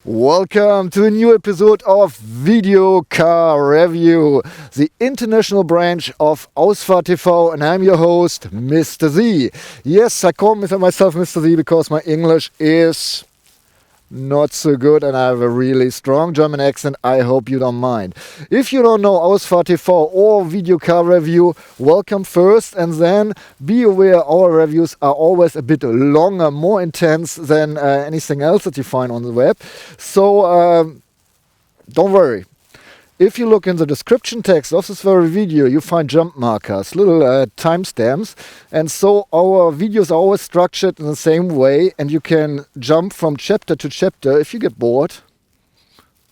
Welcome to a new episode of Video Car Review, the international branch of Ausfahrt TV, and I'm your host, Mr. Z. Yes, I call myself Mr. Z because my English is not so good and I have a really strong German accent. I hope you don't mind. If you don't know Ausfahrt TV or Video Car Review, welcome first, and then be aware our reviews are always a bit longer, more intense than anything else that you find on the web. So don't worry. If you look in the description text of this very video, you find jump markers, little timestamps. And so our videos are always structured in the same way, and you can jump from chapter to chapter if you get bored.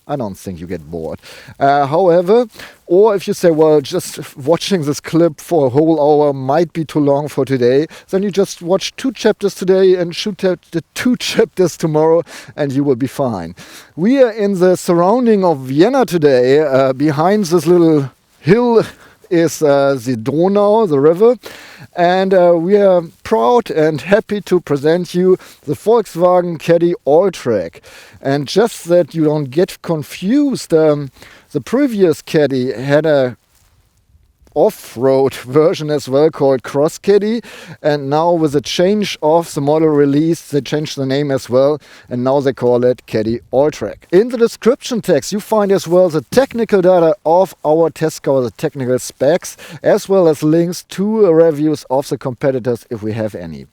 I don't think you get bored. However, or if you say, well, just watching this clip for a whole hour might be too long for today, then you just watch 2 chapters today and shoot the 2 chapters tomorrow and you will be fine. We are in the surrounding of Vienna today. Behind this little hill is the Donau, the river. And we are proud and happy to present you the Volkswagen Caddy Alltrack. And just that you don't get confused, the previous Caddy had a off-road version as well called Cross Caddy, and now with the change of the model release they changed the name as well, and now they call it Caddy Alltrack. In the description text you find as well the technical data of our test car, the technical specs, as well as links to reviews of the competitors if we have any.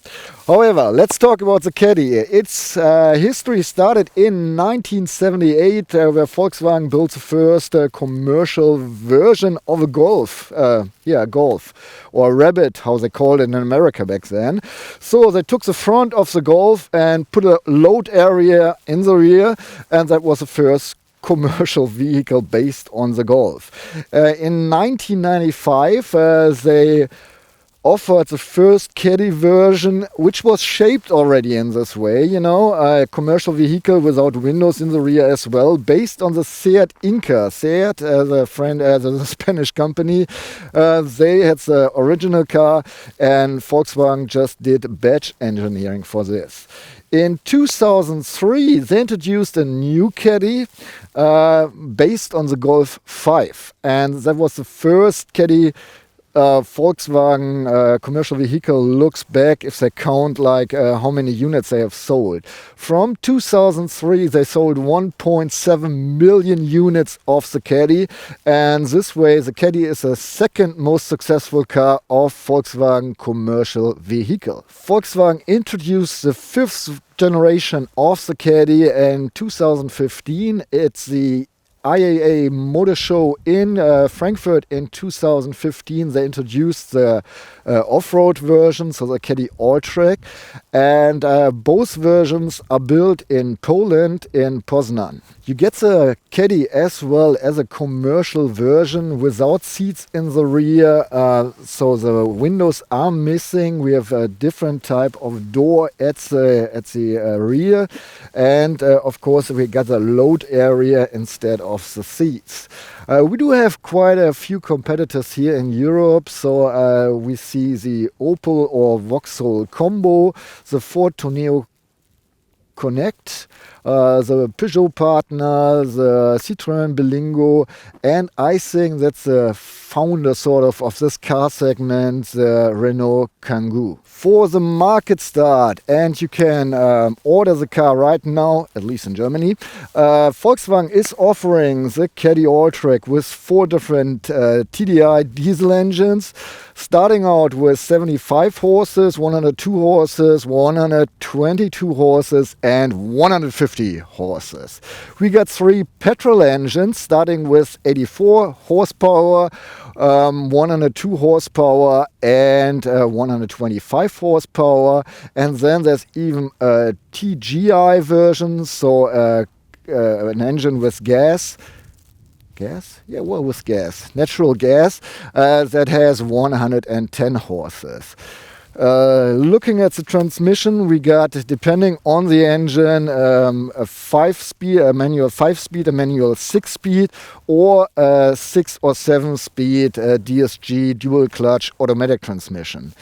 However, let's talk about the Caddy. Its history started in 1978 where Volkswagen built the first commercial version of a Golf. Golf, or Rabbit, how they called it in America back then. So they took the front of the Golf and put a load area in the rear, and that was the first commercial vehicle based on the Golf. In 1995 they offered the first Caddy version, which was shaped already in this way, you know, a commercial vehicle without windows in the rear as well, based on the Seat Inca. Seat, the Spanish company, they had the original car, and Volkswagen just did badge engineering for this. In 2003, they introduced a new Caddy based on the Golf 5, and that was the first Caddy Volkswagen commercial vehicle looks back if they count like how many units they have sold. From 2003 they sold 1.7 million units of the Caddy, and this way the Caddy is the second most successful car of Volkswagen commercial vehicle. Volkswagen introduced the 5th generation of the Caddy in 2015. It's the IAA Motor Show in Frankfurt in 2015. They introduced the off-road version, so the Caddy Alltrack, and both versions are built in Poland, in Poznan. You get the Caddy as well as a commercial version without seats in the rear, so the windows are missing. We have a different type of door at the rear, and of course we got the load area instead of the seats. We do have quite a few competitors here in Europe, so we see the Opel or Vauxhall Combo, the Ford Tourneo Connect, the Peugeot Partner, the Citroën Berlingo, and I think that's the founder sort of this car segment, the Renault Kangoo. For the market start, and you can order the car right now, at least in Germany, Volkswagen is offering the Caddy Alltrack with 4 different TDI Diesel engines, starting out with 75 horses, 102 horses, 122 horses, and 150 horses. We got 3 petrol engines, starting with 84 horsepower, 102 horsepower, and 125 horsepower. And then there's even a TGI version, so an engine with gas. Yeah, well, with gas, natural gas, that has 110 horses. Looking at the transmission, we got, depending on the engine, a 5-speed, a manual 5-speed, a manual 6-speed, or a 6 or 7-speed DSG dual clutch automatic transmission.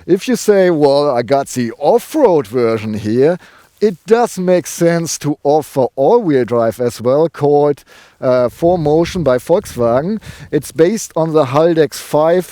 If you say, well, I got the off-road version here, It does make sense to offer all-wheel drive as well, called 4Motion by Volkswagen. It's based on the Haldex 5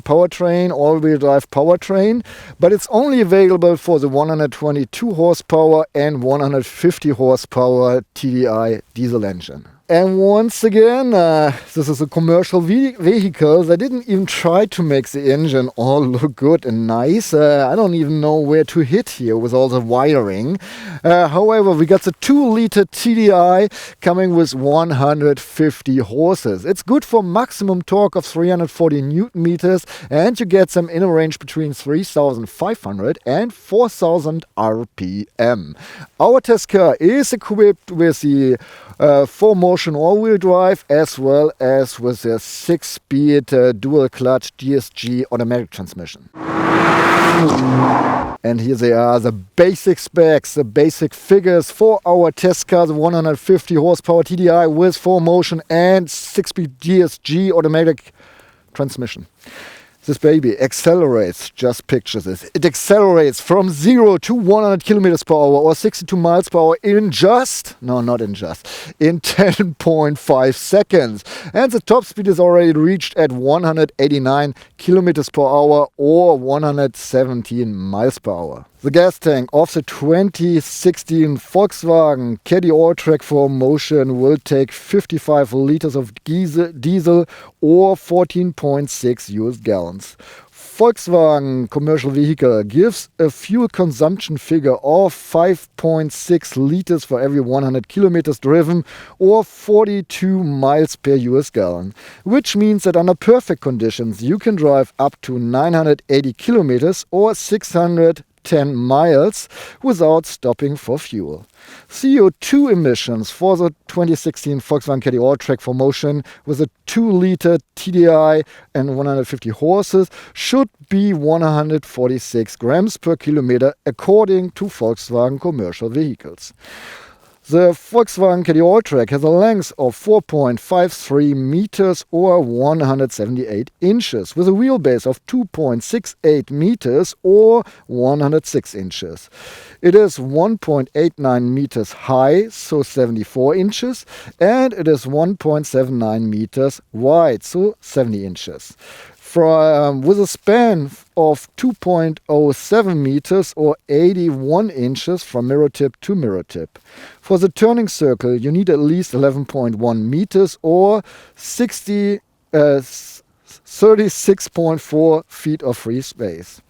powertrain, all-wheel drive powertrain, but it's only available for the 122 horsepower and 150 horsepower TDI diesel engine. And once again, this is a commercial vehicle. They didn't even try to make the engine all look good and nice. I don't even know where to hit here with all the wiring. However, we got the 2-liter TDI coming with 150 horses. It's good for maximum torque of 340 Newton meters, and you get them in a range between 3,500 and 4,000 RPM. Our test car is equipped with the 4Motion all-wheel drive, as well as with a 6-speed dual-clutch DSG automatic transmission. And here they are, the basic specs, the basic figures for our test car, the 150 horsepower TDI with 4Motion and 6-speed DSG automatic transmission. This baby accelerates, just picture this. It accelerates from 0 to 100 kilometers per hour or 62 miles per hour in in 10.5 seconds. And the top speed is already reached at 189 kilometers per hour or 117 miles per hour. The gas tank of the 2016 Volkswagen Caddy Alltrack 4Motion will take 55 liters of diesel or 14.6 US gallons. Volkswagen commercial vehicle gives a fuel consumption figure of 5.6 liters for every 100 kilometers driven or 42 miles per US gallon, which means that under perfect conditions you can drive up to 980 kilometers or 610 miles without stopping for fuel. CO2 emissions for the 2016 Volkswagen Caddy Alltrack 4Motion with a 2-liter TDI and 150 horses should be 146 grams per kilometer according to Volkswagen commercial vehicles. The Volkswagen Caddy Alltrack has a length of 4.53 meters or 178 inches with a wheelbase of 2.68 meters or 106 inches. It is 1.89 meters high, so 74 inches, and it is 1.79 meters wide, so 70 inches. With a span of 2.07 meters or 81 inches from mirror tip to mirror tip. For the turning circle, you need at least 11.1 meters or 36.4 feet of free space.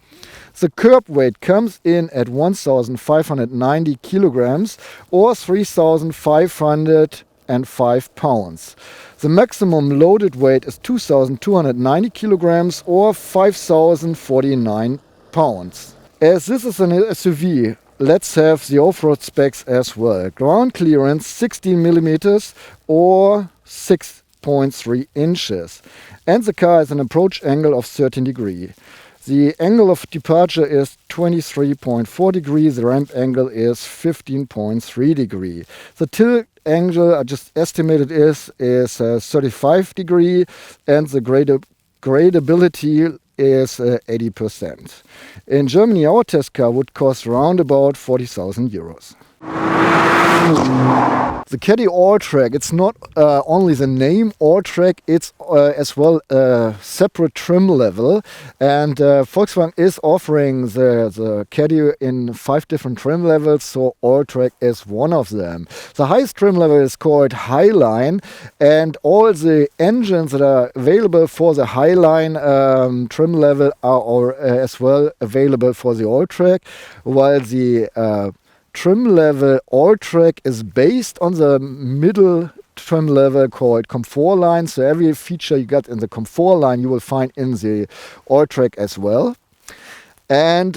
The curb weight comes in at 1,590 kilograms or 3,505 pounds. The maximum loaded weight is 2,290 kilograms or 5,049 pounds. As this is an SUV, let's have the off-road specs as well. Ground clearance 16 millimeters or 6.3 inches. And the car has an approach angle of 13 degrees. The angle of departure is 23.4 degrees. The ramp angle is 15.3 degrees. The tilt angle I just estimated is 35 degrees, and the gradability is 80%. In Germany, our test car would cost around about 40,000 euros. The Caddy Alltrack, it's not only the name Alltrack, it's as well a separate trim level. And Volkswagen is offering the Caddy in 5 different trim levels, so Alltrack is one of them. The highest trim level is called Highline, and all the engines that are available for the Highline trim level are as well available for the Alltrack, while the trim level Alltrack is based on the middle trim level called Comfort line. So every feature you got in the Comfort line you will find in the Alltrack as well. And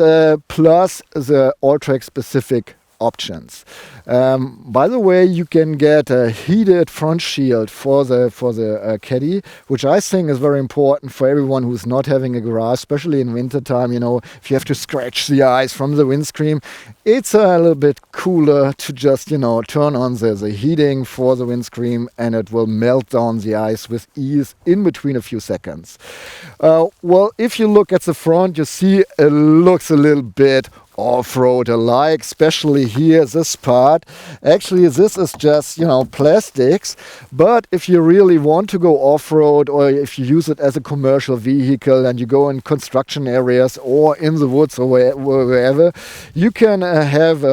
plus the Alltrack specific options. By the way, you can get a heated front shield for the Caddy, which I think is very important for everyone who's not having a garage, especially in winter time. You know, if you have to scratch the ice from the windscreen, it's a little bit cooler to just, turn on the heating for the windscreen, and it will melt down the ice with ease in between a few seconds. Well, if you look at the front, you see it looks a little bit off-road alike, especially here, this part. Actually, this is just, you know, plastics, but if you really want to go off-road, or if you use it as a commercial vehicle and you go in construction areas or in the woods or wherever, you can have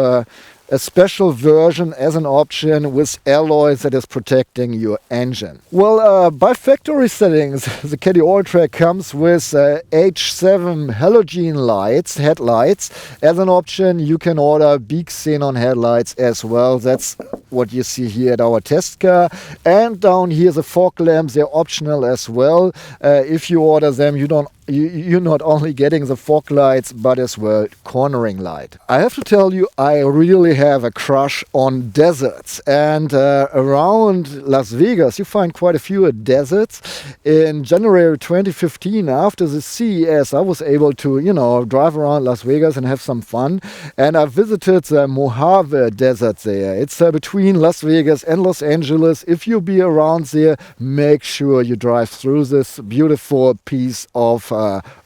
a special version as an option with alloys that is protecting your engine. Well, by factory settings, the Caddy Alltrack comes with H7 halogen lights, headlights. As an option, you can order big xenon headlights as well. That's what you see here at our test car. And down here, the fog lamps, they're optional as well. If you order them, you're not only getting the fog lights, but as well cornering light. I have to tell you, I really have a crush on deserts, and around Las Vegas you find quite a few deserts. In January 2015, after the CES, I was able to, you know, drive around Las Vegas and have some fun, and I visited the Mojave Desert there. It's between Las Vegas and Los Angeles. If you be around there, make sure you drive through this beautiful piece of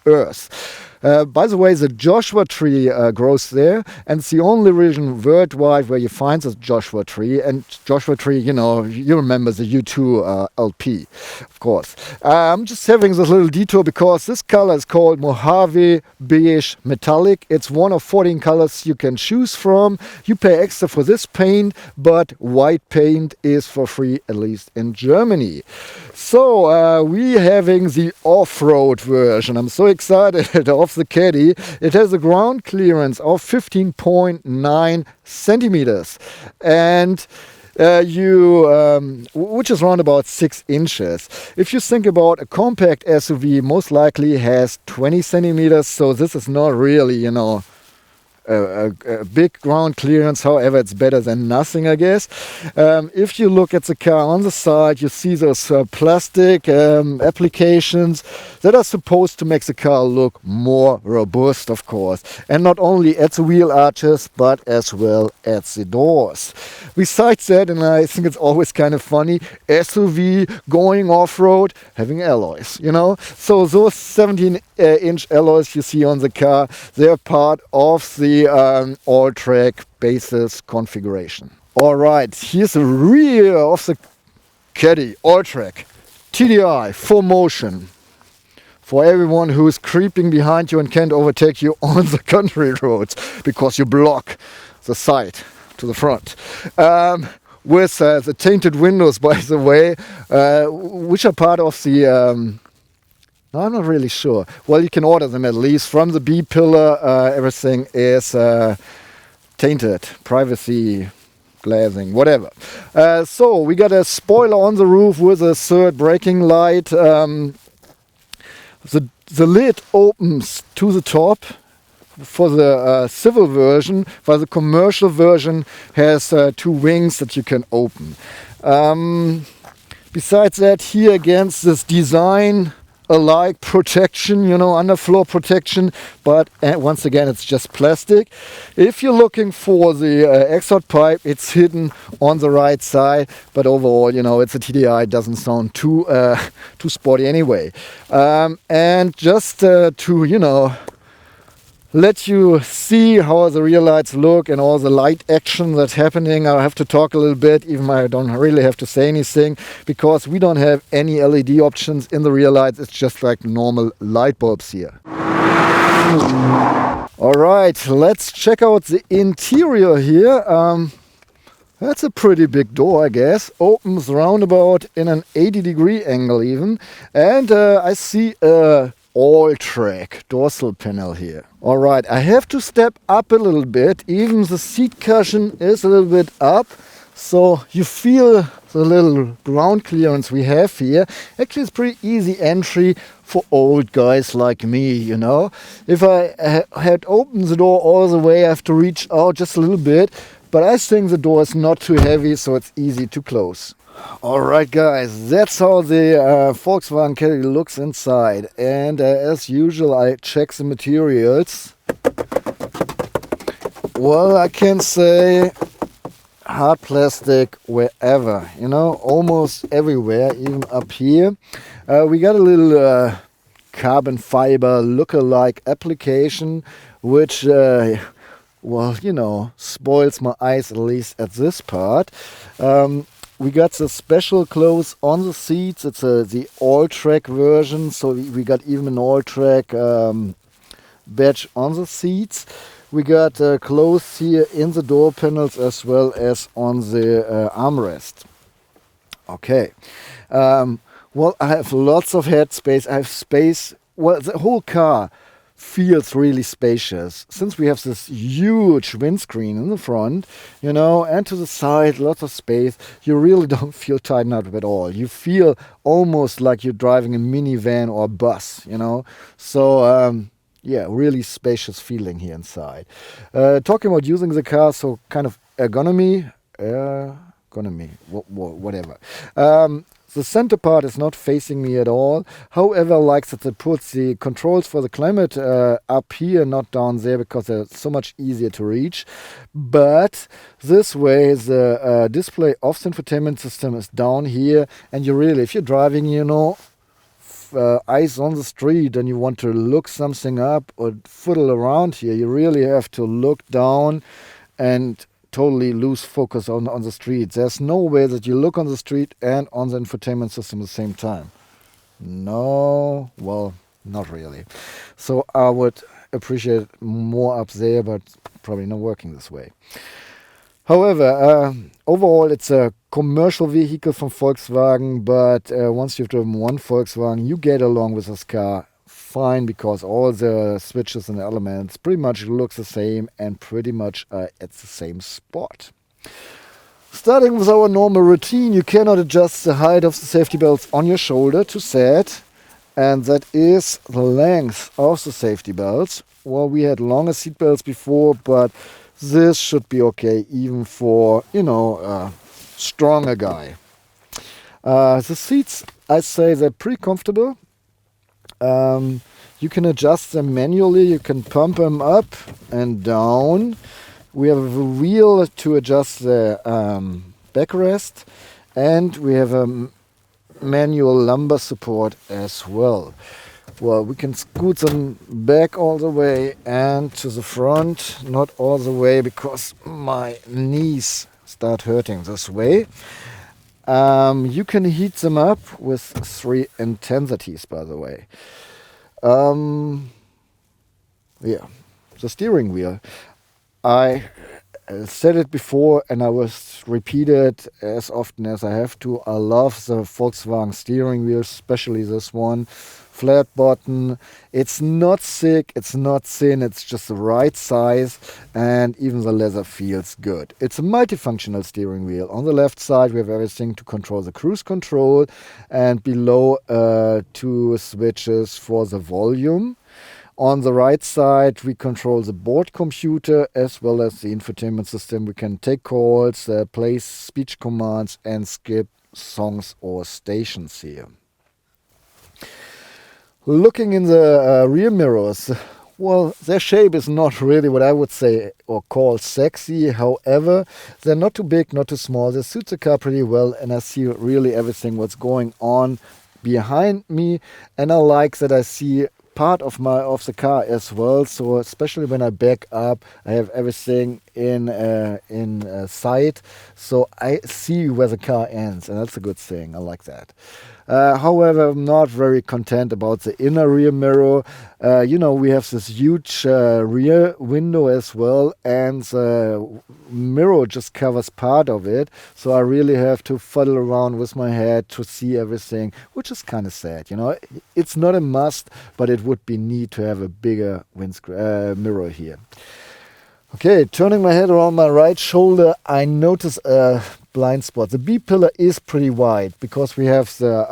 earth. By the way, the Joshua tree grows there, and it's the only region worldwide where you find the Joshua tree. And Joshua tree, you know, you remember the U2 LP, of course. I'm just having this little detour because this color is called Mojave Beige Metallic. It's one of 14 colors you can choose from. You pay extra for this paint, but white paint is for free, at least in Germany. So we're having the off-road version. I'm so excited of the Caddy. It has a ground clearance of 15.9 centimeters, and which is around about 6 inches. If you think about a compact SUV, most likely has 20 centimeters, so this is not really, you know, a big ground clearance. However, it's better than nothing, I guess. If you look at the car on the side, you see those plastic applications that are supposed to make the car look more robust, of course, and not only at the wheel arches but as well at the doors. Besides that, and I think it's always kind of funny, SUV going off-road having alloys, you know. So those 17-inch alloys you see on the car, they're part of the Alltrack basis configuration. Alright, here's the rear of the Caddy Alltrack TDI 4Motion. For everyone who is creeping behind you and can't overtake you on the country roads because you block the side to the front. With the tinted windows, by the way, which are part of the no, I'm not really sure. Well, you can order them at least. From the B pillar, everything is tainted, privacy, glazing, whatever. So we got a spoiler on the roof with a third braking light. The lid opens to the top for the civil version, while the commercial version has 2 wings that you can open. Besides that, here against this design alike protection, you know, underfloor protection, but once again it's just plastic. If you're looking for the exhaust pipe, it's hidden on the right side, but overall, you know, it's a TDI, doesn't sound too sporty anyway. And just to, you know, let you see how the rear lights look and all the light action that's happening, I have to talk a little bit, even I don't really have to say anything, because we don't have any LED options in the rear lights. It's just like normal light bulbs here. Alright, let's check out the interior here. That's a pretty big door, I guess. Opens roundabout in an 80-degree angle even. And I see a Alltrack dorsal panel here. Alright, I have to step up a little bit. Even the seat cushion is a little bit up, so you feel the little ground clearance we have here. Actually, it's pretty easy entry for old guys like me, you know. If I had opened the door all the way, I have to reach out just a little bit, but I think the door is not too heavy, so it's easy to close. Alright guys, that's how the Volkswagen Caddy looks inside, and as usual I check the materials. Well, I can say hard plastic wherever, you know, almost everywhere, even up here. We got a little carbon fiber look-alike application, which well, you know, spoils my eyes, at least at this part. We got the special clothes on the seats. It's the Alltrack version, so we got even an Alltrack badge on the seats. We got clothes here in the door panels as well as on the armrest. Okay. Well, I have lots of head space. I have space. Well, the whole car feels really spacious since we have this huge windscreen in the front, you know, and to the side, lots of space. You really don't feel tightened up at all. You feel almost like you're driving a minivan or a bus, you know. So, yeah, really spacious feeling here inside. Talking about using the car, so kind of ergonomy, whatever. The center part is not facing me at all. However, I like that they put the controls for the climate up here, not down there, because they're so much easier to reach. But this way, the display of the infotainment system is down here. And you really, if you're driving, you know, eyes on the street and you want to look something up or fiddle around here, you really have to look down and totally lose focus on the street. There's no way that you look on the street and on the infotainment system at the same time. No, well, not really. So I would appreciate more up there, but probably not working this way. However, overall it's a commercial vehicle from Volkswagen, but once you've driven one Volkswagen, you get along with this car fine, because all the switches and elements pretty much look the same and pretty much at the same spot. Starting with our normal routine, you cannot adjust the height of the safety belts on your shoulder to set, and that is the length of the safety belts. Well, we had longer seat belts before, but this should be okay even for, you know, a stronger guy. The seats, I say they're pretty comfortable. You can adjust them manually. You can pump them up and down. We have a wheel to adjust the backrest, and we have a manual lumbar support as well. Well, we can scoot them back all the way and to the front, not all the way because my knees start hurting this way. You can heat them up with 3 intensities, by the way. Yeah, the steering wheel. I said it before and I will repeat it as often as I have to. I love the Volkswagen steering wheel, especially this one. Flat bottom. It's not thick, it's not thin, it's just the right size, and even the leather feels good. It's a multifunctional steering wheel. On the left side we have everything to control the cruise control, and below 2 switches for the volume. On the right side we control the board computer as well as the infotainment system. We can take calls, place speech commands and skip songs or stations here. Looking in the rear mirrors, well, their shape is not really what I would say or call sexy. However, they're not too big, not too small. They suit the car pretty well, and I see really everything what's going on behind me. And I like that I see part of the car as well. So especially when I back up, I have everything in sight, so I see where the car ends, and that's a good thing. I like that. However, I'm not very content about the inner rear mirror. You know, we have this huge rear window as well, and the mirror just covers part of it. So I really have to fuddle around with my head to see everything, which is kind of sad. You know, it's not a must, but it would be neat to have a bigger mirror here. Okay, turning my head around my right shoulder, I notice a blind spot. The B pillar is pretty wide because we have the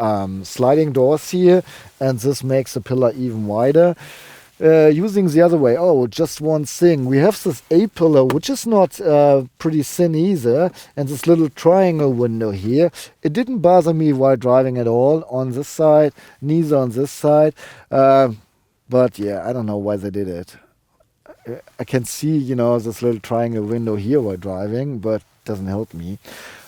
sliding doors here, and this makes the pillar even wider. Using the other way, just one thing. We have this A pillar, which is not pretty thin either, and this little triangle window here. It didn't bother me while driving at all on this side, neither on this side. But yeah, I don't know why they did it. I can see, you know, this little triangle window here while driving, but doesn't help me.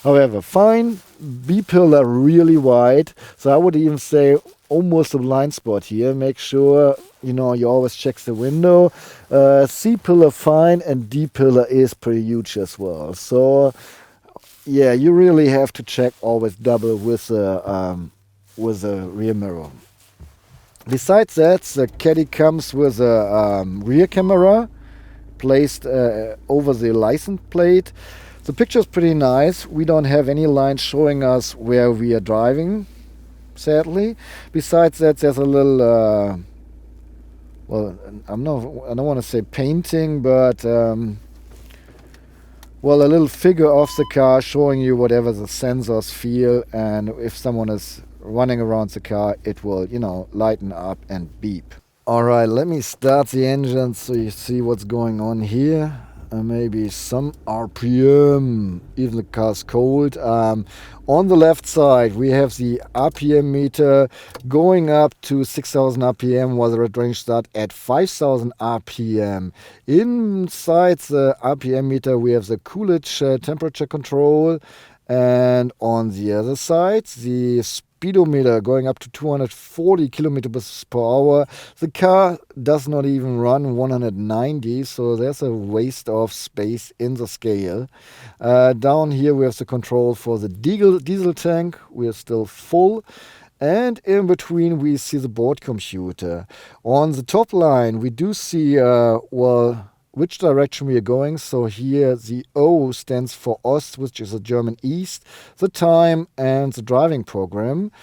However, fine. B-pillar really wide. So I would even say almost a blind spot here. Make sure, you know, you always check the window. C-pillar fine, and D-pillar is pretty huge as well. So yeah, you really have to check always double with the rear mirror. Besides that, the Caddy comes with a rear camera placed over the license plate. The picture is pretty nice. We don't have any lines showing us where we are driving, sadly. Besides that, there's a little, well, I don't want to say painting, but well, a little figure of the car showing you whatever the sensors feel, and if someone is running around the car, it will, you know, lighten up and beep. Alright, let me start the engine so you see what's going on here. Maybe some RPM, even the car's cold. On the left side we have the RPM meter going up to 6000 RPM, while the range start at 5000 RPM. Inside the RPM meter we have the Coolidge temperature control, and on the other side the speedometer going up to 240 kilometers per hour. The car does not even run 190, so there's a waste of space in the scale. Down here we have the control for the diesel tank. We are still full. And in between we see the board computer. On the top line we do see, well, which direction we are going. So here the O stands for Ost, which is the German East, the time and the driving program.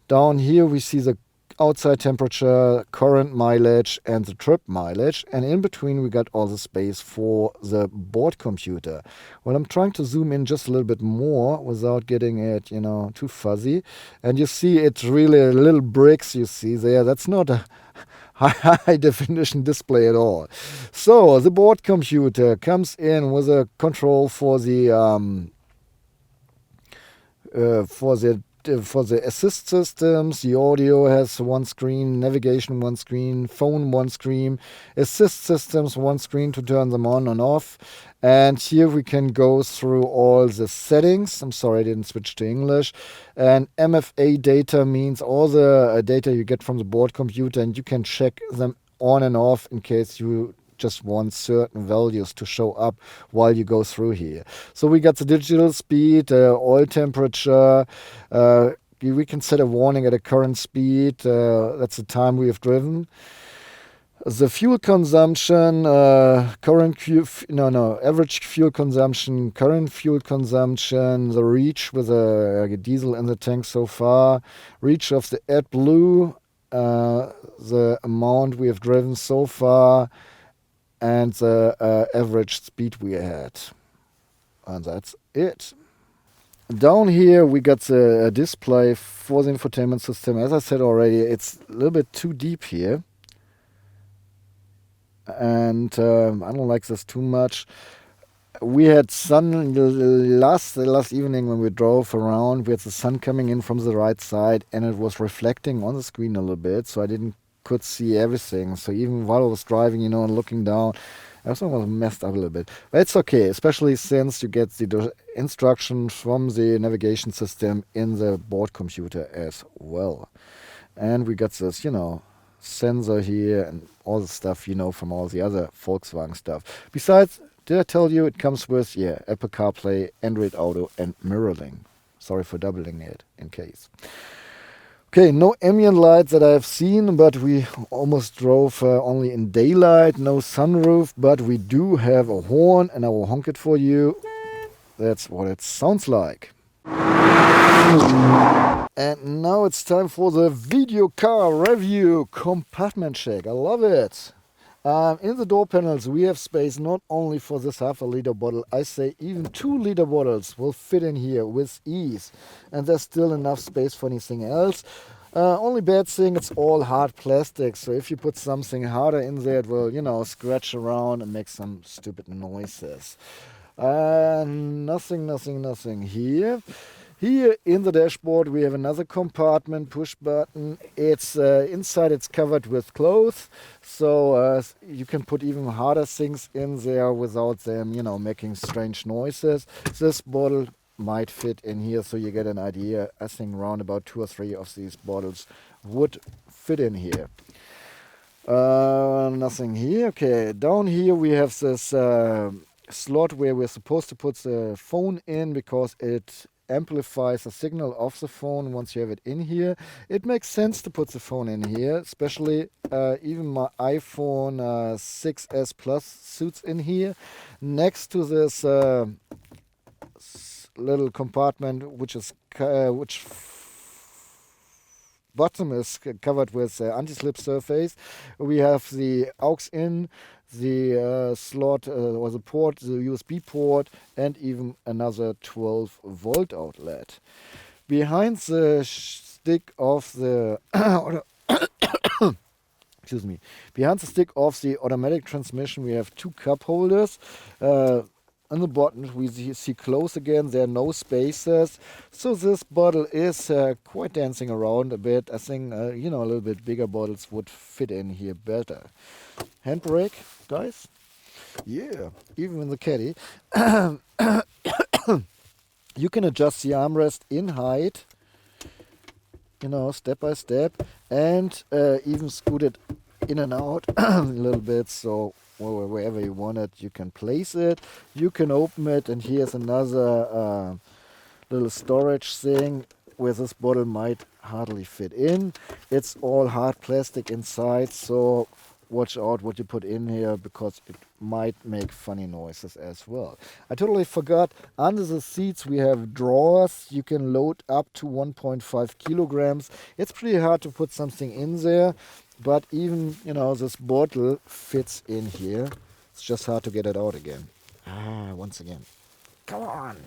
Down here we see the outside temperature, current mileage and the trip mileage, and in between we got all the space for the board computer. Well, I'm trying to zoom in just a little bit more without getting it, you know, too fuzzy, and you see it's really little bricks you see there. That's not a high definition display at all. So the board computer comes in with a control for the assist systems. The audio has one screen, navigation one screen, phone one screen, assist systems one screen to turn them on and off. And here we can go through all the settings. I'm sorry I didn't switch to English. And MFA data means all the data you get from the board computer, and you can check them on and off in case you just want certain values to show up while you go through here. So we got the digital speed, oil temperature. We can set a warning at a current speed. That's the time we have driven. The fuel consumption, average fuel consumption, current fuel consumption, the reach with a diesel in the tank so far, reach of the AdBlue, the amount we have driven so far, and the average speed we had. And that's it. Down here we got the display for the infotainment system. As I said already, it's a little bit too deep here. And I don't like this too much. We had sun last evening when we drove around. We had the sun coming in from the right side, and it was reflecting on the screen a little bit, so I could see everything. So even while I was driving, you know, and looking down, everything was messed up a little bit. But it's okay, especially since you get the instructions from the navigation system in the board computer as well. And we got this, you know, sensor here and all the stuff, you know, from all the other Volkswagen stuff. Besides, did I tell you it comes with, Apple CarPlay, Android Auto and mirroring. Sorry for doubling it in case. Okay, no ambient lights that I've seen, but we almost drove only in daylight. No sunroof, but we do have a horn, and I will honk it for you. That's what it sounds like. And now it's time for the video car review compartment check. I love it. In the door panels we have space not only for this half a liter bottle, I say even 2 liter bottles will fit in here with ease, and there's still enough space for anything else. Only bad thing, it's all hard plastic, so if you put something harder in there it will, you know, scratch around and make some stupid noises. Nothing here. Here in the dashboard we have another compartment, push button. It's inside it's covered with clothes, so you can put even harder things in there without them, you know, making strange noises. This bottle might fit in here, so you get an idea. I think around about 2 or 3 of these bottles would fit in here. Nothing here. Okay, down here we have this slot where we're supposed to put the phone in, because it amplifies the signal of the phone once you have it in here. It makes sense to put the phone in here, especially even my iPhone 6s Plus suits in here next to this little compartment, which bottom is covered with anti-slip surface. We have the aux in, the slot or the port, the USB port, and even another 12-volt outlet. Behind the stick of the excuse me, behind the stick of the automatic transmission, we have 2 cup holders. On the bottom we see close again, there are no spaces, so this bottle is quite dancing around a bit. I think you know, a little bit bigger bottles would fit in here better. Handbrake, guys, yeah, even in the Caddy. You can adjust the armrest in height, you know, step by step, and even scoot it in and out a little bit, so wherever you want it, you can place it. You can open it, and here's another little storage thing where this bottle might hardly fit in. It's all hard plastic inside, so watch out what you put in here, because it might make funny noises as well. I totally forgot, under the seats we have drawers. You can load up to 1.5 kilograms. It's pretty hard to put something in there, but even, you know, this bottle fits in here. It's just hard to get it out again. Once again. Come on.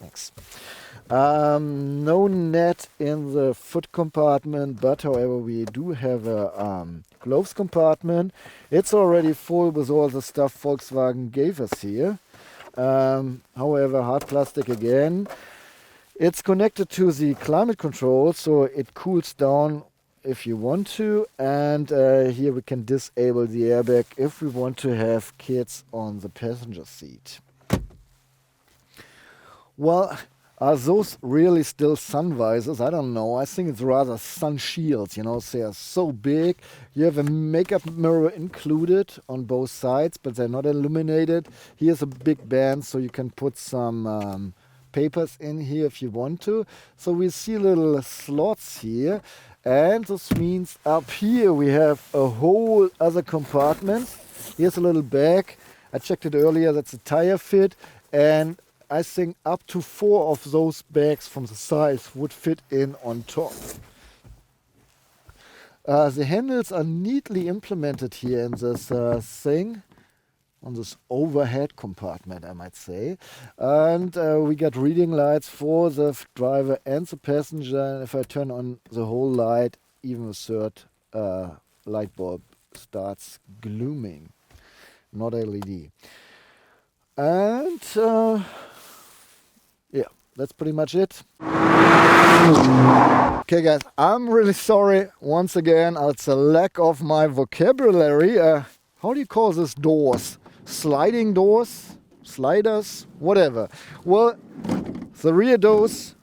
Thanks. No net in the foot compartment, but however we do have a gloves compartment. It's already full with all the stuff Volkswagen gave us here. However, hard plastic again. It's connected to the climate control, so it cools down if you want to, and here we can disable the airbag if we want to have kids on the passenger seat. Well, are those really still sun visors? I don't know. I think it's rather sun shields, you know. They are so big. You have a makeup mirror included on both sides, but they're not illuminated. Here's a big band, so you can put some papers in here if you want to. So we see little slots here, and this means up here we have a whole other compartment. Here's a little bag. I checked it earlier. That's a tire fit, and I think up to 4 of those bags from the sides would fit in on top. The handles are neatly implemented here in this thing, on this overhead compartment, I might say. And we got reading lights for the driver and the passenger. And if I turn on the whole light, even the third light bulb starts glooming, not LED. And yeah, that's pretty much it. Okay guys, I'm really sorry once again. It's a lack of my vocabulary. How do you call this doors? Sliding doors? Sliders? Whatever. Well, the rear doors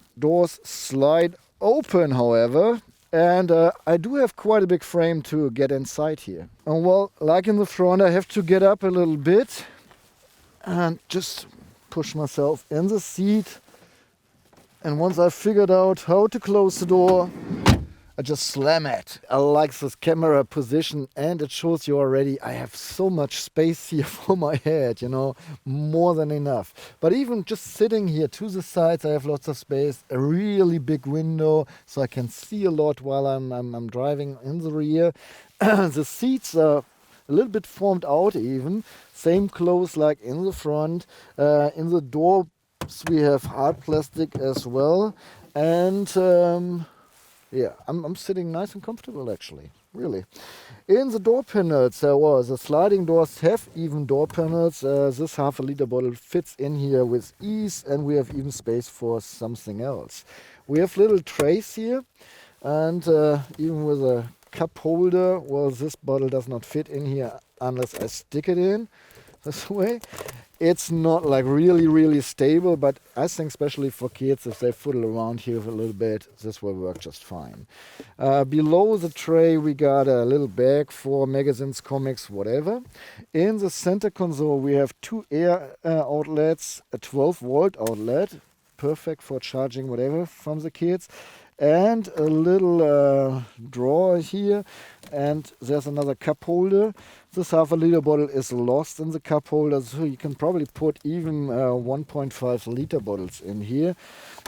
slide open, however. And I do have quite a big frame to get inside here. And well, like in the front, I have to get up a little bit and just push myself in the seat, and once I've figured out how to close the door, I just slam it. I like this camera position, and it shows you already I have so much space here for my head, you know, more than enough. But even just sitting here to the sides, I have lots of space, a really big window, so I can see a lot while I'm driving in the rear. The seats are a little bit formed out even, same close like in the front. In the doors we have hard plastic as well, and yeah, I'm sitting nice and comfortable actually. really. In the door panels, the sliding doors have even door panels. This half a liter bottle fits in here with ease, and we have even space for something else. We have little trays here, and even with a cup holder, well, this bottle does not fit in here unless I stick it in this way. It's not like really stable, but I think especially for kids, if they fiddle around here for a little bit, this will work just fine. Below the tray we got a little bag for magazines, comics, whatever. In the center console we have two air outlets, a 12-volt outlet, perfect for charging whatever from the kids, and a little drawer here, and there's another cup holder. This half a liter bottle is lost in the cup holder, so you can probably put even 1.5 liter bottles in here.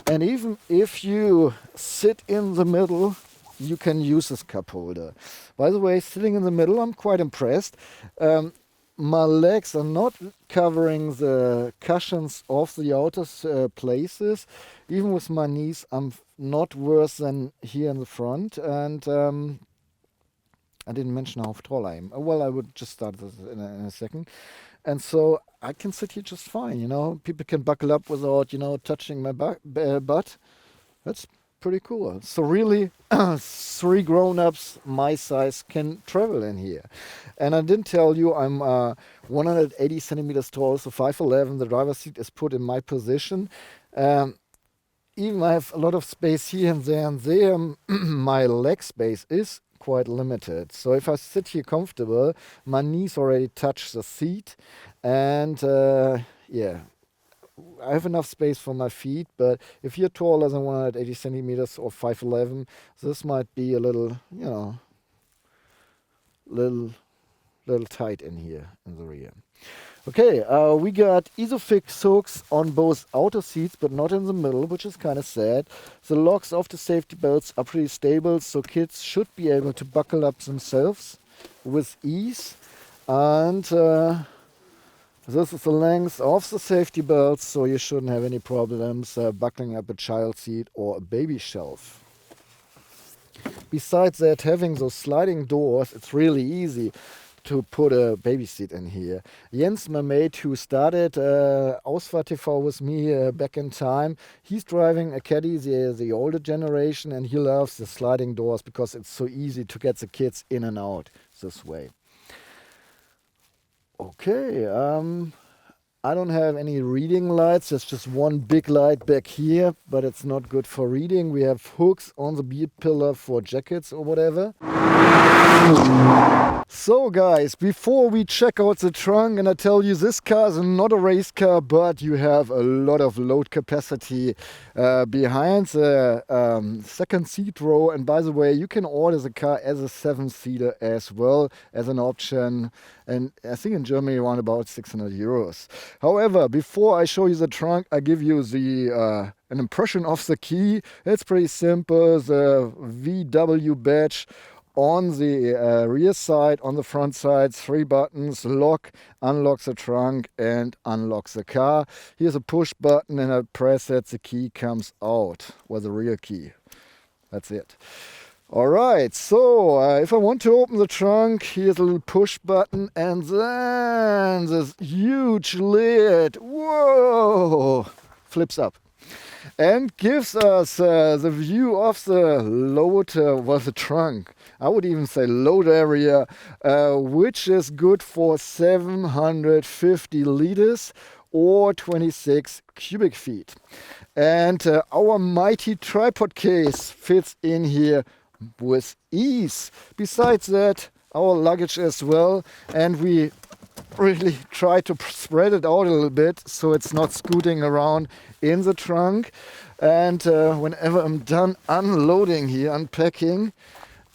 And even if you sit in the middle, you can use this cup holder. By the way, sitting in the middle, I'm quite impressed. My legs are not covering the cushions of the outer places. Even with my knees, I'm not worse than here in the front. And I didn't mention how tall I am. Well, I would just start this in a second. And so I can sit here just fine, you know. People can buckle up without, you know, touching my butt. That's pretty cool. So really, 3 grown-ups my size can travel in here. And I didn't tell you I'm 180 centimeters tall, so 5'11". The driver's seat is put in my position. Even I have a lot of space here and there, my leg space is quite limited. So if I sit here comfortable, my knees already touch the seat, and yeah, I have enough space for my feet. But if you're taller than 180 centimeters or 5'11", this might be a little, you know, little tight in here in the rear. Okay, we got Isofix hooks on both outer seats, but not in the middle, which is kind of sad. The locks of the safety belts are pretty stable, so kids should be able to buckle up themselves with ease. And this is the length of the safety belts, so you shouldn't have any problems buckling up a child seat or a baby shelf. Besides that, having those sliding doors, it's really easy to put a baby seat in here. Jens, my mate, who started Ausfahrt TV with me back in time, he's driving a Caddy, the older generation, and he loves the sliding doors because it's so easy to get the kids in and out this way. Okay, I don't have any reading lights. There's just one big light back here, but it's not good for reading. We have hooks on the B-pillar for jackets or whatever. So guys, before we check out the trunk, and I tell you this car is not a race car, but you have a lot of load capacity behind the second seat row. And by the way, you can order the car as a 7-seater as well as an option. And I think in Germany around about 600 euros. However, before I show you the trunk, I give you the an impression of the key. It's pretty simple. The VW badge on the rear side, on the front side, 3 buttons: lock, unlocks the trunk, and unlocks the car. Here's a push button, and I press it, the key comes out, or the rear key. That's it. Alright, so if I want to open the trunk, here's a little push button, and then this huge lid, whoa, flips up. And gives us the view of the load, the trunk. I would even say load area, which is good for 750 liters or 26 cubic feet. And our mighty tripod case fits in here with ease. Besides that, our luggage as well, and we really try to spread it out a little bit so it's not scooting around in the trunk. And whenever I'm done unloading here, unpacking,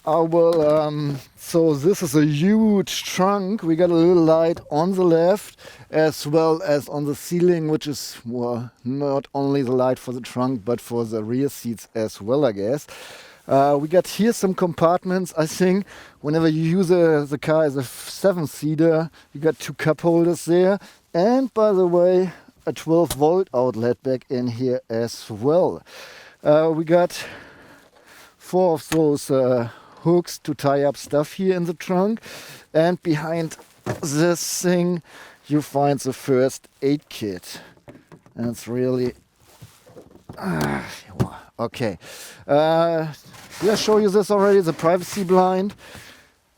I will, so this is a huge trunk. We got a little light on the left as well as on the ceiling, which is, well, not only the light for the trunk but for the rear seats as well, I guess. We got here some compartments. I think whenever you use the car as a 7-seater, you got 2 cup holders there. And by the way, a 12-volt outlet back in here as well. We got 4 of those hooks to tie up stuff here in the trunk. And behind this thing you find the first aid kit. And it's really okay. Did I show you this already? The privacy blind.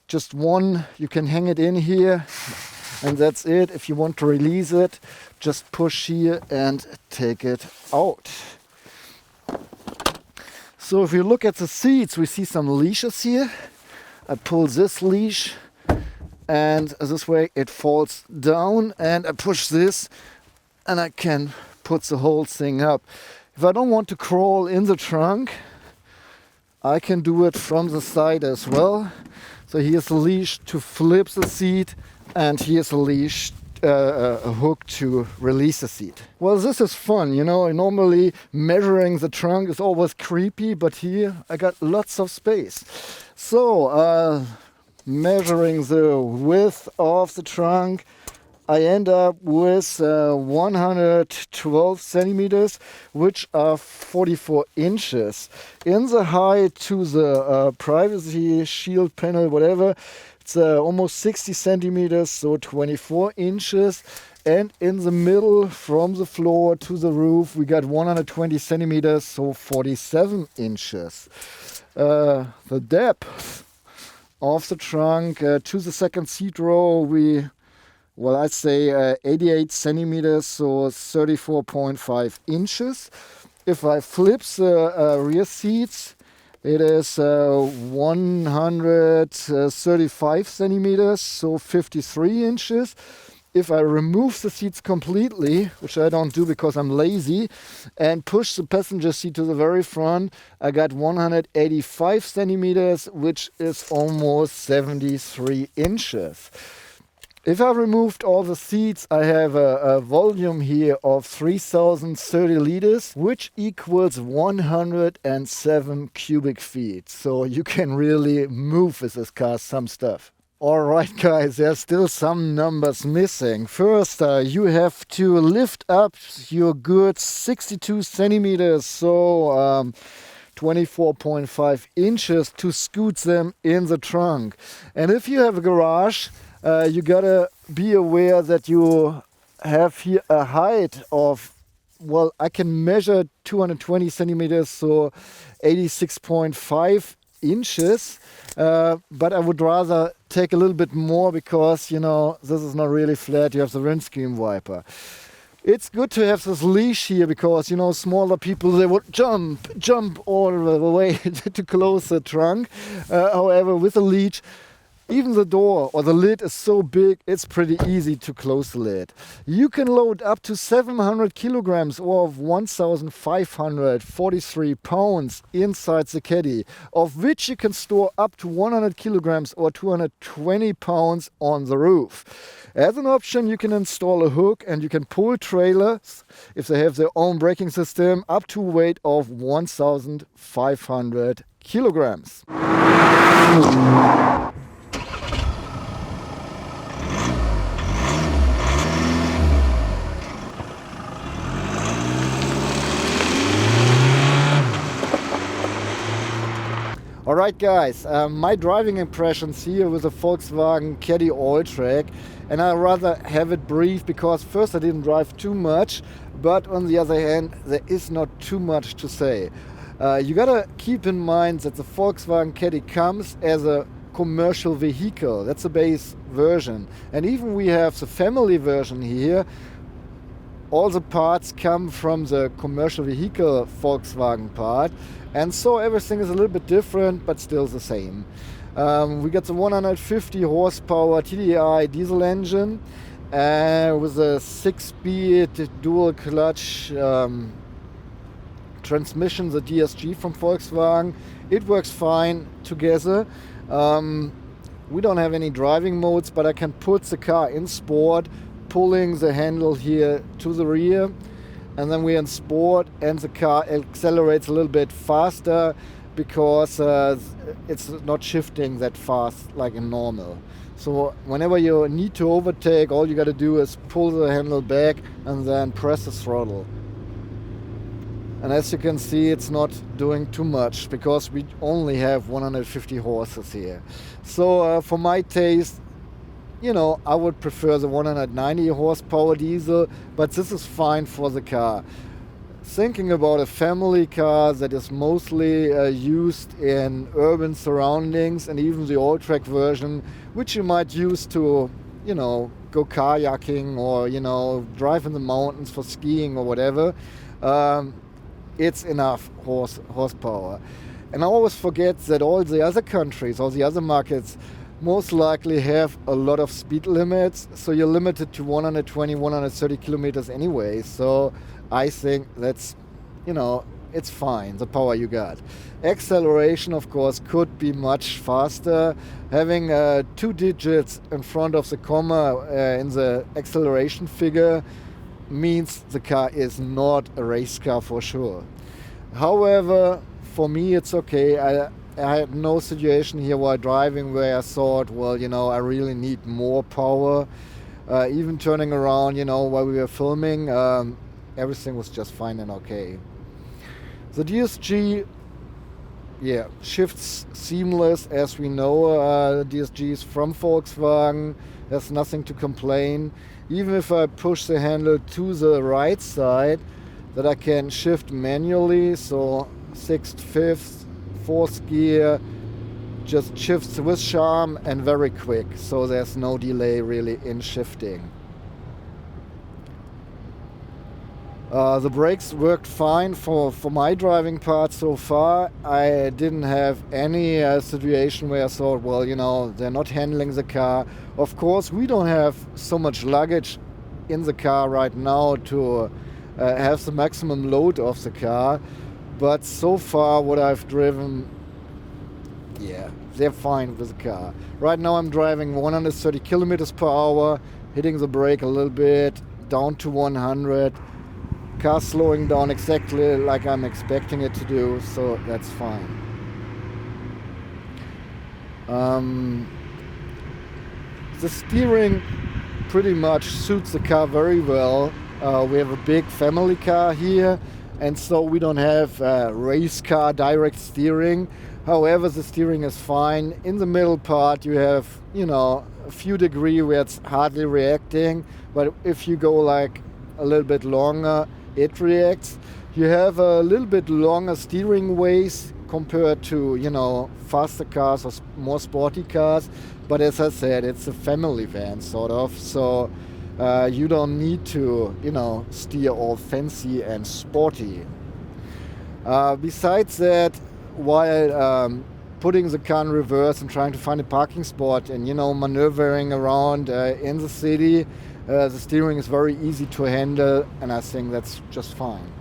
Just one, you can hang it in here, and that's it. If you want to release it, just push here and take it out. So if you look at the seats, we see some leashes here. I pull this leash, and this way it falls down, and I push this, and I can put the whole thing up. If I don't want to crawl in the trunk, I can do it from the side as well. So here's the leash to flip the seat, and here's a leash, a hook to release the seat. Well, this is fun, you know. Normally measuring the trunk is always creepy, but here I got lots of space. So measuring the width of the trunk, I end up with 112 centimeters, which are 44 inches. In the height to the privacy shield panel, whatever, it's almost 60 centimeters, so 24 inches. And in the middle, from the floor to the roof, we got 120 centimeters, so 47 inches. The depth of the trunk to the second seat row, I'd say 88 centimeters, so 34.5 inches. If I flip the rear seats, it is 135 centimeters, so 53 inches. If I remove the seats completely, which I don't do because I'm lazy, and push the passenger seat to the very front, I got 185 centimeters, which is almost 73 inches. If I removed all the seats, I have a volume here of 3030 liters, which equals 107 cubic feet. So you can really move with this car some stuff. Alright guys, there's still some numbers missing. First, you have to lift up your goods 62 centimeters, so 24.5 inches to scoot them in the trunk. And if you have a garage, you gotta be aware that you have here a height of, well, I can measure 220 centimeters, so 86.5 inches, but I would rather take a little bit more because, you know, this is not really flat. You have the windscreen wiper. It's good to have this leash here because, you know, smaller people, they would jump all the way to close the trunk. However, with a leash, even the door or the lid is so big, it's pretty easy to close the lid. You can load up to 700 kilograms or 1,543 pounds inside the Caddy, of which you can store up to 100 kilograms or 220 pounds on the roof. As an option, you can install a hook and you can pull trailers, if they have their own braking system, up to a weight of 1,500 kilograms. Alright guys, my driving impressions here with the Volkswagen Caddy Alltrack, and I'd rather have it brief because first I didn't drive too much, but on the other hand there is not too much to say. You gotta keep in mind that the Volkswagen Caddy comes as a commercial vehicle. That's the base version, and even we have the family version here. All the parts come from the commercial vehicle Volkswagen part, and so everything is a little bit different but still the same. We got the 150 horsepower TDI Diesel engine with a 6-speed dual clutch transmission, the DSG from Volkswagen. It works fine together. We don't have any driving modes, but I can put the car in sport, pulling the handle here to the rear, and then we're in sport and the car accelerates a little bit faster because it's not shifting that fast like in normal. So whenever you need to overtake, all you got to do is pull the handle back and then press the throttle. And as you can see, it's not doing too much because we only have 150 horses here. So for my taste, you know, I would prefer the 190 horsepower diesel, but this is fine for the car. Thinking about a family car that is mostly used in urban surroundings, and even the Alltrack version, which you might use to, you know, go kayaking or, you know, drive in the mountains for skiing or whatever, it's enough horsepower. And I always forget that all the other countries, all the other markets, most likely have a lot of speed limits, so you're limited to 120, 130 kilometers anyway. So I think that's, you know, it's fine, the power you got. Acceleration, of course, could be much faster. Having 2 digits in front of the comma in the acceleration figure means the car is not a race car for sure. However, for me it's okay. I had no situation here while driving where I thought, well, you know, I really need more power. Even turning around, you know, while we were filming, everything was just fine and okay. The DSG, yeah, shifts seamless as we know. DSGs from Volkswagen, there's nothing to complain. Even if I push the handle to the right side, that I can shift manually, so 6th, 5th, 4th gear just shifts with charm and very quick, so there's no delay really in shifting. The brakes worked fine for my driving part so far. I didn't have any situation where I thought, well, you know, they're not handling the car. Of course, we don't have so much luggage in the car right now to have the maximum load of the car. But so far what I've driven, yeah, they're fine with the car. Right now I'm driving 130 kilometers per hour, hitting the brake a little bit, down to 100. Car slowing down exactly like I'm expecting it to do, so that's fine. The steering pretty much suits the car very well. We have a big family car here, and so we don't have race car direct steering. However, the steering is fine. In the middle part you have, you know, a few degrees where it's hardly reacting, but if you go like a little bit longer, it reacts. You have a little bit longer steering ways compared to, you know, faster cars or more sporty cars, but as I said, it's a family van sort of, so you don't need to, you know, steer all fancy and sporty. Besides that, while putting the car in reverse and trying to find a parking spot and, you know, maneuvering around in the city, the steering is very easy to handle, and I think that's just fine.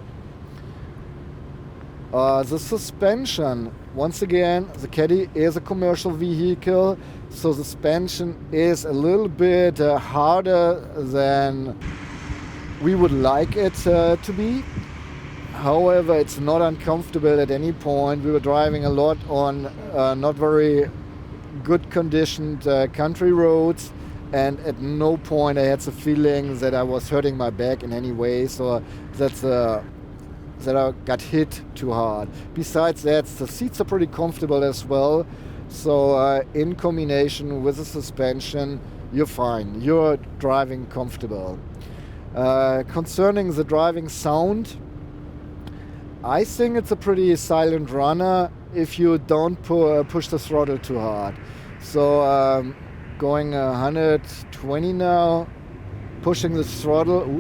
The suspension, once again, the Caddy is a commercial vehicle, so the suspension is a little bit harder than we would like it to be. However, it's not uncomfortable at any point. We were driving a lot on not very good conditioned country roads, and at no point I had the feeling that I was hurting my back in any way, so that I got hit too hard. Besides that, the seats are pretty comfortable as well, so in combination with the suspension, you're fine. You're driving comfortable. Concerning the driving sound, I think it's a pretty silent runner if you don't push the throttle too hard. So going 120 now, pushing the throttle,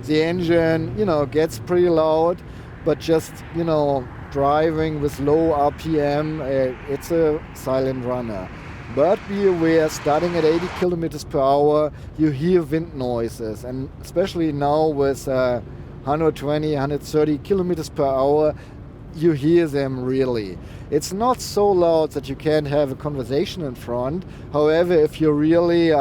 the engine, you know, gets pretty loud, but just, you know, driving with low RPM, it's a silent runner. But be aware, starting at 80 kilometers per hour, you hear wind noises, and especially now with 120, 130 kilometers per hour, you hear them really. It's not so loud that you can't have a conversation in front. However, if you're really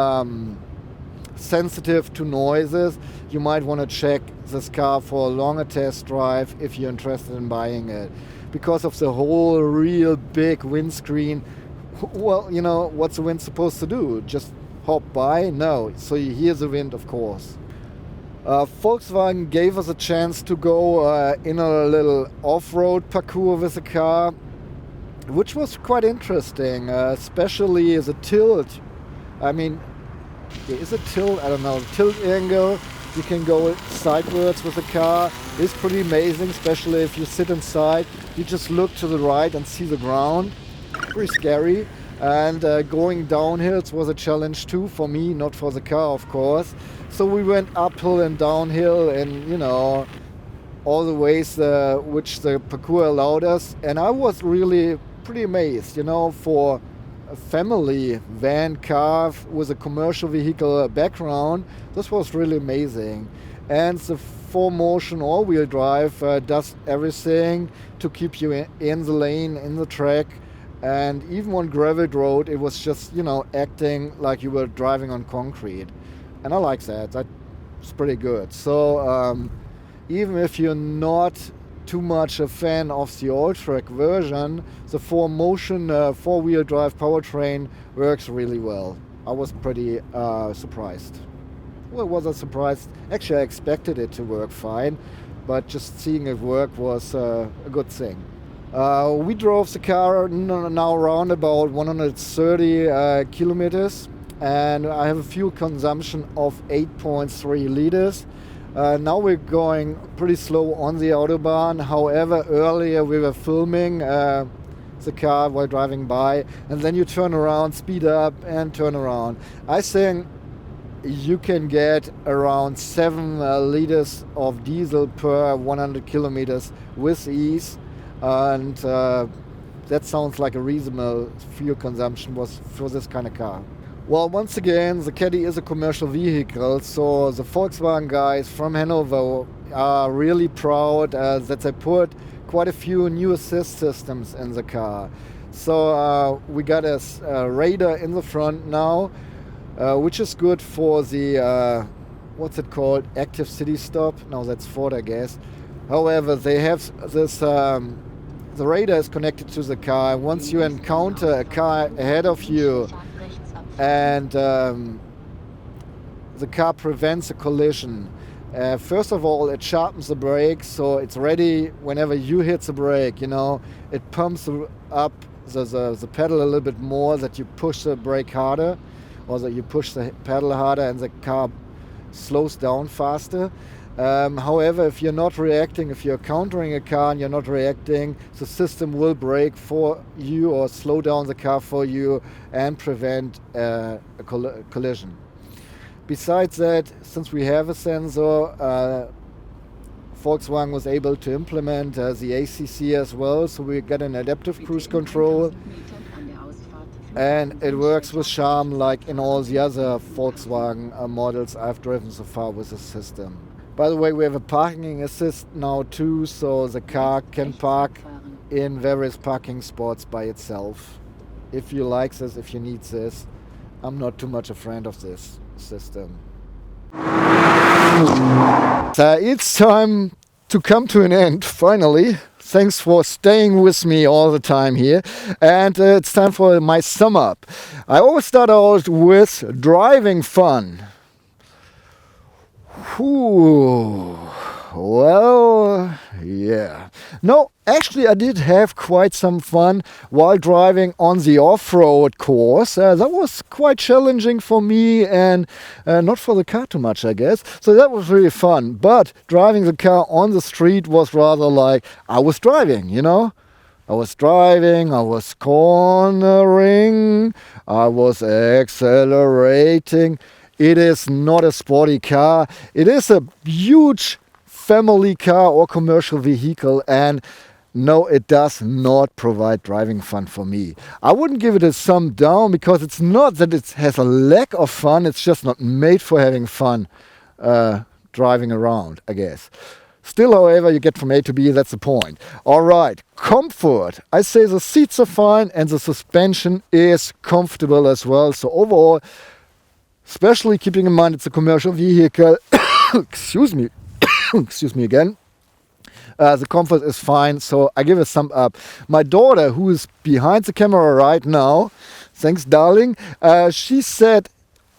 sensitive to noises, you might want to check this car for a longer test drive if you're interested in buying it. Because of the whole real big windscreen, well, you know, what's the wind supposed to do? Just hop by? No. So you hear the wind, of course. Volkswagen gave us a chance to go in a little off-road parcours with the car, which was quite interesting, especially as a tilt. I mean, there is a tilt, I don't know, tilt angle. You can go sideways with the car. It's pretty amazing, especially if you sit inside. You just look to the right and see the ground. Pretty scary. And going downhill was a challenge too for me, not for the car, of course. So we went uphill and downhill, and you know, all the ways which the parcours allowed us. And I was really pretty amazed, you know, for a family van car with a commercial vehicle background. This was really amazing. And the 4Motion all-wheel drive does everything to keep you in the lane, in the track. And even on gravel road, it was just, you know, acting like you were driving on concrete. And I like that. That's pretty good. So even if you're not too much a fan of the Alltrack version, the 4Motion four-wheel drive powertrain works really well. I was pretty surprised. Well, was I surprised? Actually, I expected it to work fine, but just seeing it work was a good thing. We drove the car now around about 130 kilometers, and I have a fuel consumption of 8.3 liters. Now we're going pretty slow on the autobahn. However, earlier we were filming the car while driving by, and then you turn around, speed up and turn around. I think you can get around 7 liters of diesel per 100 kilometers with ease. And that sounds like a reasonable fuel consumption for this kind of car. Well, once again, the Caddy is a commercial vehicle, so the Volkswagen guys from Hanover are really proud that they put quite a few new assist systems in the car. So we got a radar in the front now, which is good for the, what's it called, active city stop. No, that's Ford, I guess. However, they have this, the radar is connected to the car. Once you encounter a car ahead of you and the car prevents a collision, first of all, it sharpens the brakes, so it's ready whenever you hit the brake, you know. It pumps up the pedal a little bit more, that you push the brake harder, or that you push the pedal harder and the car slows down faster. However, if you're not reacting, if you're countering a car and you're not reacting, the system will brake for you or slow down the car for you and prevent a collision. Besides that, since we have a sensor, Volkswagen was able to implement the ACC as well, so we get an adaptive cruise control. And it works with charm like in all the other Volkswagen models I've driven so far with the system. By the way, we have a parking assist now too, so the car can park in various parking spots by itself. If you like this, if you need this, I'm not too much a friend of this system. It's time to come to an end, finally. Thanks for staying with me all the time here. And it's time for my sum up. I always start out with driving fun. Well, yeah. No, actually I did have quite some fun while driving on the off-road course. That was quite challenging for me and not for the car too much, I guess. So that was really fun. But driving the car on the street was rather like I was driving, you know? I was driving, I was cornering, I was accelerating. It is not a sporty car. It is a huge family car or commercial vehicle, and no, it does not provide driving fun for me. I wouldn't give it a thumb down because it's not that it has a lack of fun, it's just not made for having fun driving around, I guess. Still, however, you get from A to B, that's the point. All right, comfort. I say the seats are fine and the suspension is comfortable as well. So overall, especially keeping in mind it's a commercial vehicle, excuse me again, the comfort is fine, so I give a thumb up. My daughter, who is behind the camera right now, thanks darling, she said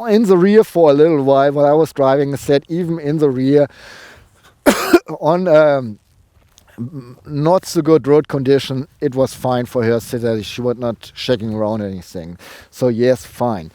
in the rear for a little while when I was driving. I said even in the rear on not so good road condition, it was fine for her, so that she was not shaking around anything. So yes, fine.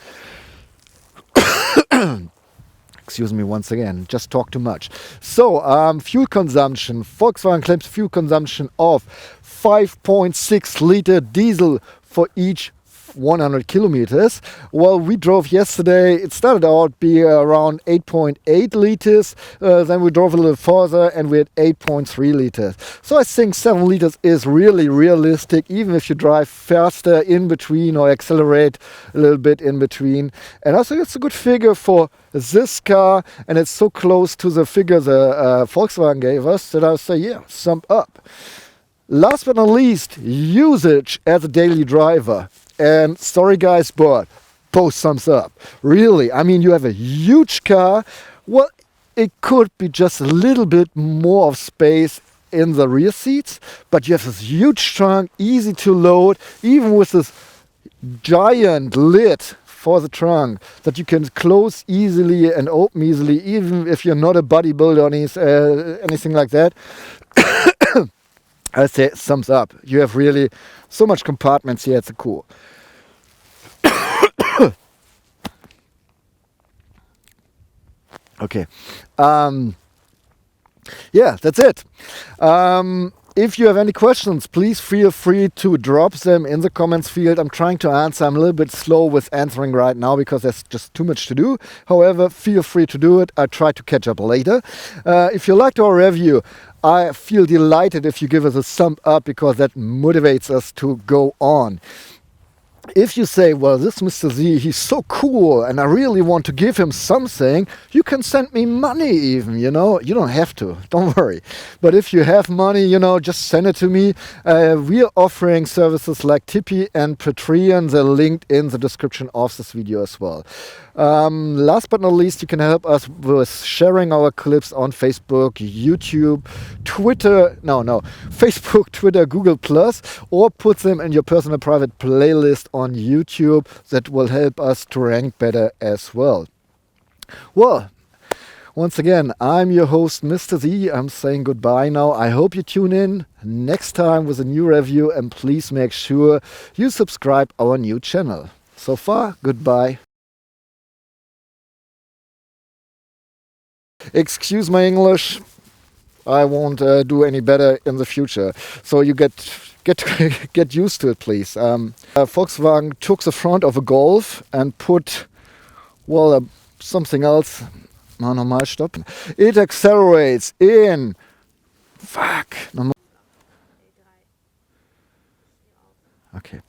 Excuse me once again, just talk too much. So fuel consumption, Volkswagen claims fuel consumption of 5.6 liter diesel for each 100 kilometers. Well, we drove yesterday, it started out being around 8.8 liters, then we drove a little further and we had 8.3 liters. So I think 7 liters is really realistic, even if you drive faster in between or accelerate a little bit in between. And I think it's a good figure for this car, and it's so close to the figure the Volkswagen gave us that I say, yeah, sum up. Last but not least, usage as a daily driver. And sorry guys, but both thumbs up. Really, I mean, you have a huge car. Well, it could be just a little bit more of space in the rear seats, but you have this huge trunk, easy to load, even with this giant lid for the trunk that you can close easily and open easily, even if you're not a bodybuilder or anything like that. I say thumbs up. You have really so much compartments here, it's cool. Okay. Yeah, that's it. If you have any questions, please feel free to drop them in the comments field. I'm trying to answer. I'm a little bit slow with answering right now because there's just too much to do. However, feel free to do it. I'll try to catch up later. If you liked our review, I feel delighted if you give us a thumb up because that motivates us to go on. If you say, well, this Mr. Z, he's so cool and I really want to give him something, you can send me money even, you know. You don't have to, don't worry. But if you have money, you know, just send it to me. We are offering services like Tipeee and Patreon. They're linked in the description of this video as well. Last but not least, you can help us with sharing our clips on Facebook, YouTube, Twitter, Facebook, Twitter, Google+, or put them in your personal private playlist on YouTube. That will help us to rank better as well. Well, once again, I'm your host, Mr. Z. I'm saying goodbye now. I hope you tune in next time with a new review, and please make sure you subscribe our new channel. So far, goodbye. Excuse my English. I won't do any better in the future. So you get used to it, please. Volkswagen took the front of a Golf and put, well, something else. Normal stop. It accelerates in. Fuck. Okay.